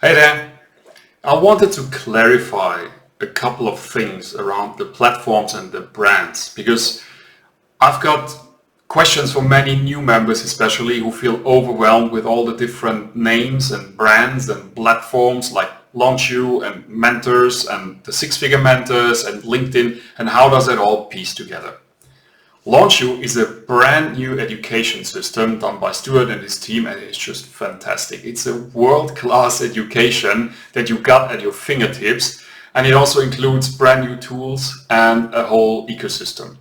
Hey there! I wanted to clarify a couple of things around the platforms and the brands because I've got questions from many new members especially who feel overwhelmed with all the different names and brands and platforms like LaunchYou and Mentors and the six-figure mentors and LinkedIn, and how does it all piece together? LaunchYou is a brand new education system done by Stuart and his team, and it's just fantastic. It's a world-class education that you got at your fingertips, and it also includes brand new tools and a whole ecosystem.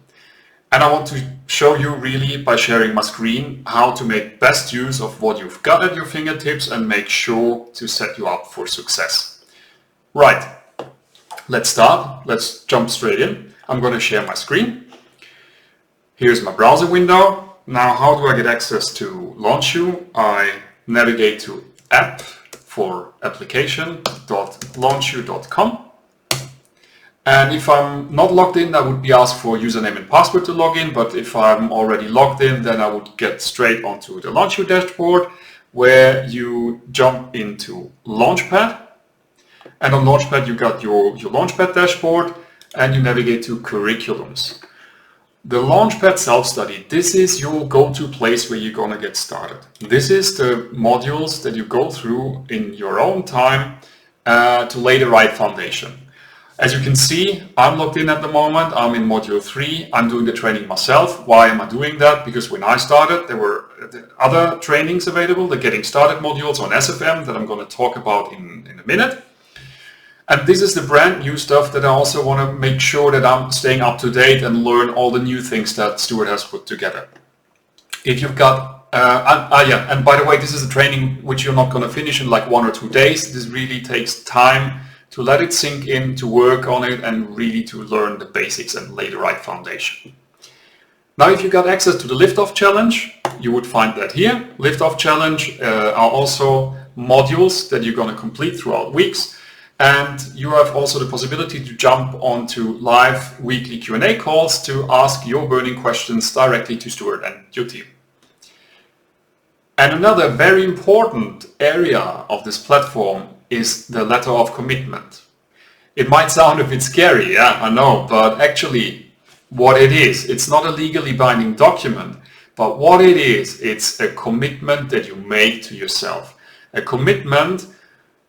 And I want to show you really by sharing my screen how to make best use of what you've got at your fingertips and make sure to set you up for success. Right, let's start. Let's jump straight in. I'm going to share my screen. Here's my browser window. Now, how do I get access to LaunchYou? I navigate to app for application.launchyu.com. And if I'm not logged in, I would be asked for username and password to log in. But if I'm already logged in, then I would get straight onto the LaunchYou dashboard, where you jump into LaunchPad. And on LaunchPad, you got your LaunchPad dashboard, and you navigate to curriculums. The LaunchPad self-study, this is your go-to place where you're going to get started. This is the modules that you go through in your own time to lay the right foundation. As you can see, I'm logged in at the moment. I'm in module 3. I'm doing the training myself. Why am I doing that? Because when I started, there were other trainings available, the Getting Started modules on SFM that I'm going to talk about in a minute. And this is the brand new stuff that I also want to make sure that I'm staying up to date and learn all the new things that Stuart has put together. If you've got, and by the way, this is a training which you're not going to finish in like 1 or 2 days. This really takes time to let it sink in, to work on it, and really to learn the basics and lay the right foundation. Now, if you got access to the Liftoff Challenge, you would find that here. Liftoff Challenge are also modules that you're going to complete throughout weeks. And you have also the possibility to jump onto live weekly Q&A calls to ask your burning questions directly to Stuart and your team. And another very important area of this platform is the letter of commitment. It might sound a bit scary, yeah, I know, but actually what it is, it's not a legally binding document, but what it is, it's a commitment that you make to yourself. A commitment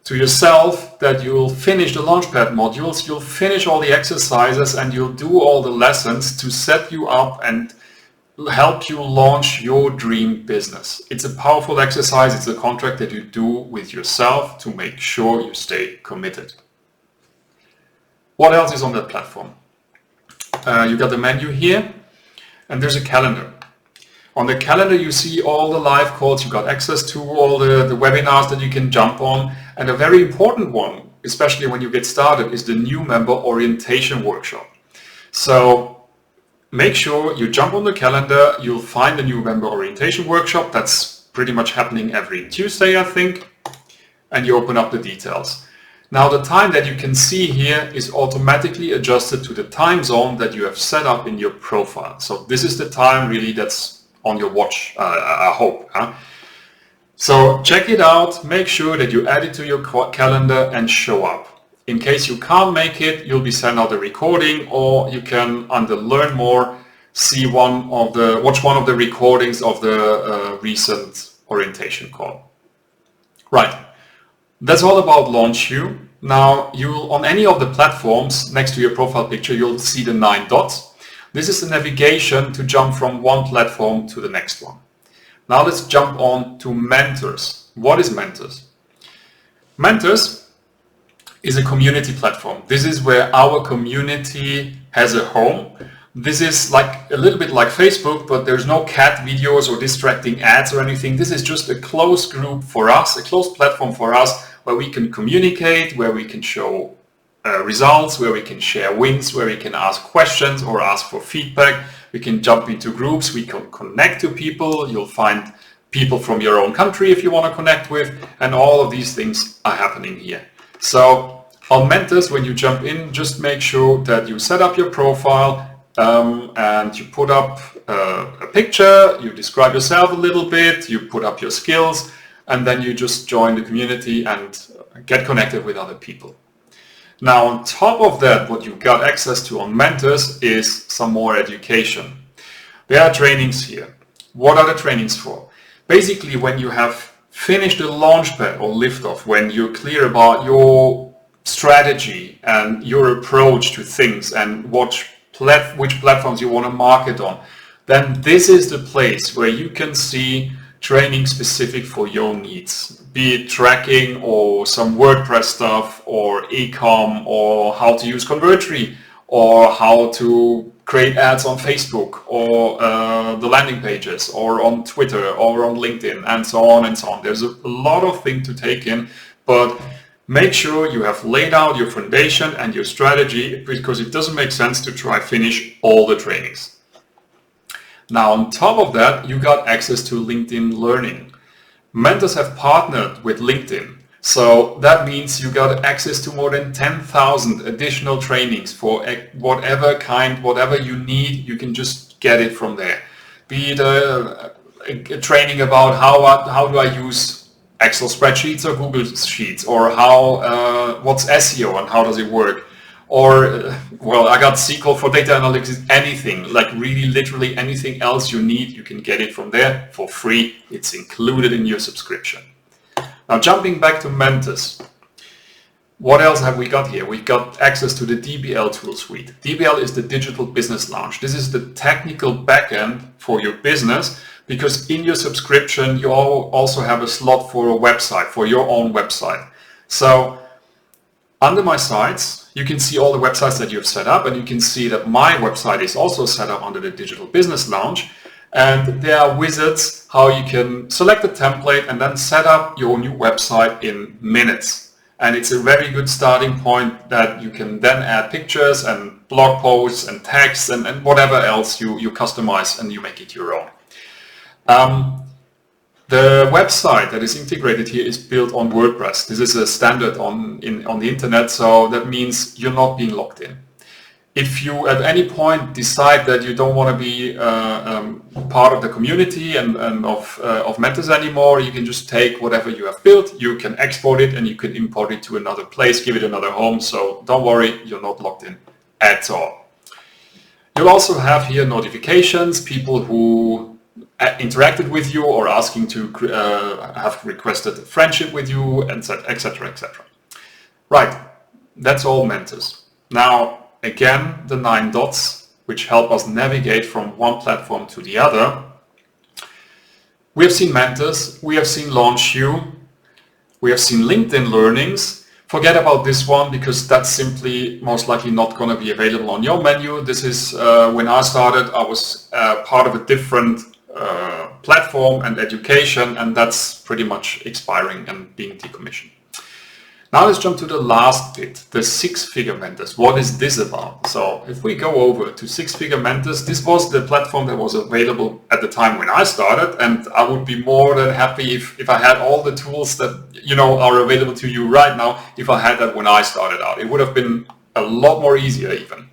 to yourself that you'll finish the LaunchPad modules, you'll finish all the exercises, and you'll do all the lessons to set you up and help you launch your dream business. It's a powerful exercise. It's a contract that you do with yourself to make sure you stay committed. What else is on that platform? You got the menu here, and there's a calendar. On the calendar, you see all the live calls, you got access to all the webinars that you can jump on. And a very important one, especially when you get started, is the new member orientation workshop. So make sure you jump on the calendar, you'll find the new member orientation workshop. That's pretty much happening every Tuesday, I think. And you open up the details. Now, the time that you can see here is automatically adjusted to the time zone that you have set up in your profile. So this is the time really that's on your watch, I hope. Huh? So check it out, make sure that you add it to your calendar and show up. In case you can't make it, you'll be sent out a recording, or you can, under Learn More, watch one of the recordings of the recent orientation call. Right, that's all about LaunchYou. Now, on any of the platforms, next to your profile picture, you'll see the 9 dots. This is the navigation to jump from one platform to the next one. Now let's jump on to Mentors. What is Mentors? Mentors is a community platform. This is where our community has a home. This is like a little bit like Facebook, but there's no cat videos or distracting ads or anything. This is just a closed group for us, a closed platform for us, where we can communicate, where we can show results, where we can share wins, where we can ask questions or ask for feedback. We can jump into groups, we can connect to people. You'll find people from your own country if you want to connect with, and all of these things are happening here. So on Mentors, when you jump in, just make sure that you set up your profile and you put up a picture, you describe yourself a little bit, you put up your skills, and then you just join the community and get connected with other people. Now, on top of that, what you got access to on Mentors is some more education. There are trainings here. What are the trainings for? Basically, when you have finished the LaunchPad or liftoff, when you're clear about your strategy and your approach to things and which platforms you want to market on, then this is the place where you can see training specific for your needs, be it tracking or some WordPress stuff or e-com or how to use Convertry or how to create ads on Facebook or the landing pages or on Twitter or on LinkedIn and so on and so on. There's a lot of things to take in, but make sure you have laid out your foundation and your strategy, because it doesn't make sense to try finish all the trainings. Now, on top of that, you got access to LinkedIn Learning. Mentors have partnered with LinkedIn. So that means you got access to more than 10,000 additional trainings for whatever kind, whatever you need, you can just get it from there. Be it a training about how do I use Excel spreadsheets or Google Sheets, or what's SEO and how does it work? Or, well, I got SQL for data analytics, anything, like really literally anything else you need, you can get it from there for free. It's included in your subscription. Now, jumping back to Mentors, what else have we got here? We've got access to the DBL tool suite. DBL is the Digital Business Launch. This is the technical backend for your business, because in your subscription, you also have a slot for a website, for your own website. So under my sites, you can see all the websites that you've set up, and you can see that my website is also set up under the Digital Business Launch. And there are wizards how you can select a template and then set up your new website in minutes. And it's a very good starting point that you can then add pictures and blog posts and text and whatever else you customize and you make it your own. The website that is integrated here is built on WordPress. This is a standard on the internet, so that means you're not being logged in. If you at any point decide that you don't want to be part of the community and of Mentors anymore, you can just take whatever you have built, you can export it, and you can import it to another place, give it another home. So don't worry, you're not logged in at all. You'll also have here notifications, people who interacted with you or asking to have requested friendship with you, etc., etc., etc. Right, that's all Mentors. Now, again, the 9 dots, which help us navigate from one platform to the other. We have seen Mentors, we have seen LaunchYou, we have seen LinkedIn Learnings. Forget about this one, because that's simply most likely not going to be available on your menu. This is, when I started, I was part of a different platform and education, and that's pretty much expiring and being decommissioned. Now let's jump to the last bit, the 6-figure Mentors. What is this about? So if we go over to 6-figure Mentors, this was the platform that was available at the time when I started, and I would be more than happy if I had all the tools that are available to you right now. If I had that when I started out, it would have been a lot more easier even.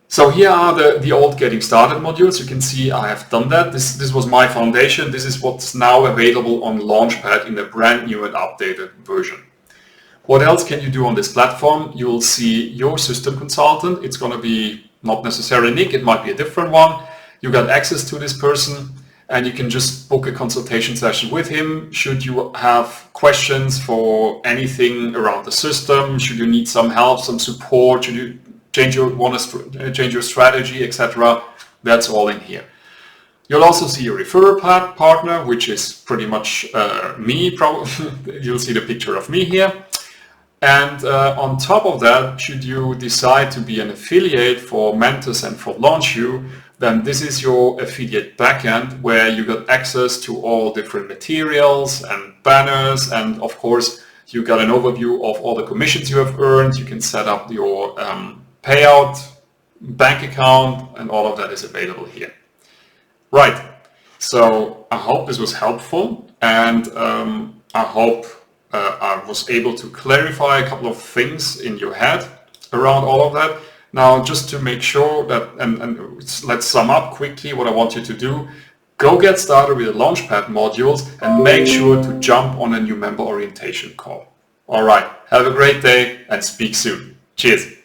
So here are the old getting started modules. You can see I have done that. This was my foundation. This is what's now available on LaunchPad in a brand new and updated version. What else can you do on this platform? You'll see your system consultant. It's going to be not necessarily Nick, it might be a different one. You got access to this person, and you can just book a consultation session with him. Should you have questions for anything around the system, should you need some help, some support, should you want to change your strategy, etc., that's all in here. You'll also see a referral partner, which is pretty much me. Probably you'll see the picture of me here. And on top of that, should you decide to be an affiliate for Mentors and for LaunchYou, then this is your affiliate backend, where you got access to all different materials and banners, and of course you got an overview of all the commissions you have earned. You can set up your payout bank account, and all of that is available here. Right, so I hope this was helpful, and I hope I was able to clarify a couple of things in your head around all of that. Now, just to make sure that, and let's sum up quickly what I want you to do. go get started with the LaunchPad modules and make sure to jump on a new member orientation call. Alright, have a great day and speak soon. Cheers!